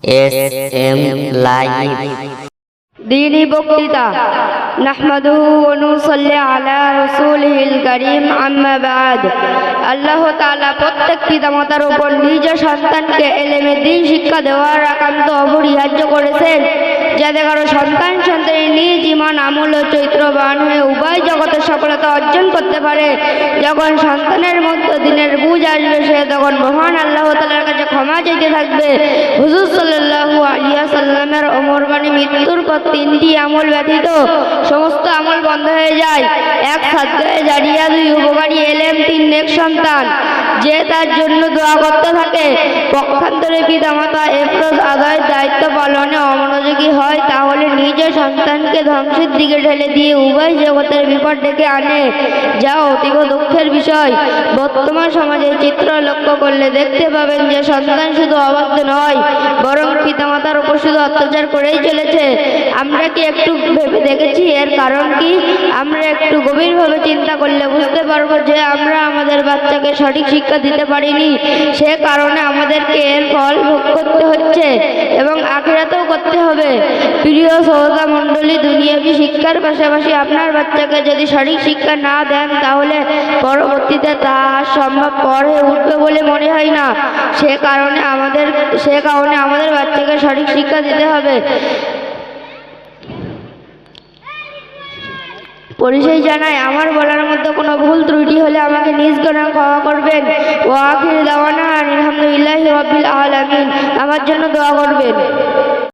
SM live দীনী বক্তৃতা নাহমাদুহু ওয়া নুসাল্লি আলা রাসূলিল কারীম আম্মা বা'দ। আল্লাহ তাআলা প্রত্যেক পিতামাতার উপর নিজ সন্তানকে ইলমে দ্বীন শিক্ষা দেওয়ার একান্ত অপরিহার্য করেছেন, যাতে কারো সন্তান সন্ততি নিজ ঈমান আমল ও চরিত্রবান হয়ে উভয় জগতে সফলতা অর্জন করতে পারে। যখন সন্তানের মধ্যে দ্বীনের বুঝ আসবে, সে তখন মহান আল্লাহ তাআলার কাছে ক্ষমা চাইতে থাকবে। হুজুর সাল্লাল্লাহু আলাইহি ওয়াসাল্লামের ওমর বাণী, মৃত্যুর পর তিনটি আমল ব্যতীত সমস্ত আমল বন্ধ হয়ে যায়। এক, সাদকায়ে জারিয়া; দুই, উপকারী এলেম; তিন, নেক সন্তান যে তার জন্য দোয়া করতে থাকে। পক্ষান্তরে পিতামাতা এ ফরজ আদায়ের দায়িত্ব পালনে অমনোযোগী হয়, তাহলে নিজ সন্তানকে ধ্বংসের দিকে ঠেলে দিয়ে উভয় জগতের বিপদ ডেকে আনে, যা অতীব দুঃখের বিষয়। বর্তমান সমাজের চিত্র লক্ষ্য করলে দেখতে পাবেন যে সন্তান শুধু অবাধ্য নয়, বরং পিতামাতার উপর শুধু অত্যাচার করেই চলেছে। আমরা কি একটু ভেবে দেখেছি এর কারণ কি? আমরা একটু গভীরভাবে চিন্তা করলে বুঝতে পারবো যে আমরা আমাদের বাচ্চাকে সঠিক শিক্ষা দিতে পারিনি। সে কারণে আমাদেরকে এর ফল ভোগ করতে হচ্ছে এবং আখিরাতেও করতে হবে। প্রিয় শ্রোতা মণ্ডলী, দুনিয়াবী শিক্ষার পাশাপাশি আপনার বাচ্চাকে যদি সঠিক শিক্ষা না দেন, তাহলে পরবর্তীতে তা সম্ভব পর হয়ে উঠবে বলে মনে হয় না। সে কারণে আমাদের বাচ্চাকে সঠিক শিক্ষা দিতে হবে। পরিচয় জানাই, আমার বলার মধ্যে কোনো ভুল ত্রুটি হলে আমাকে নিজ গুনাহ ক্ষমা করবেন। ওয়া আখিরু দাওয়ানা আলহামদুলিল্লাহি রাব্বিল আলামিন। আমার জন্য দোয়া করবেন।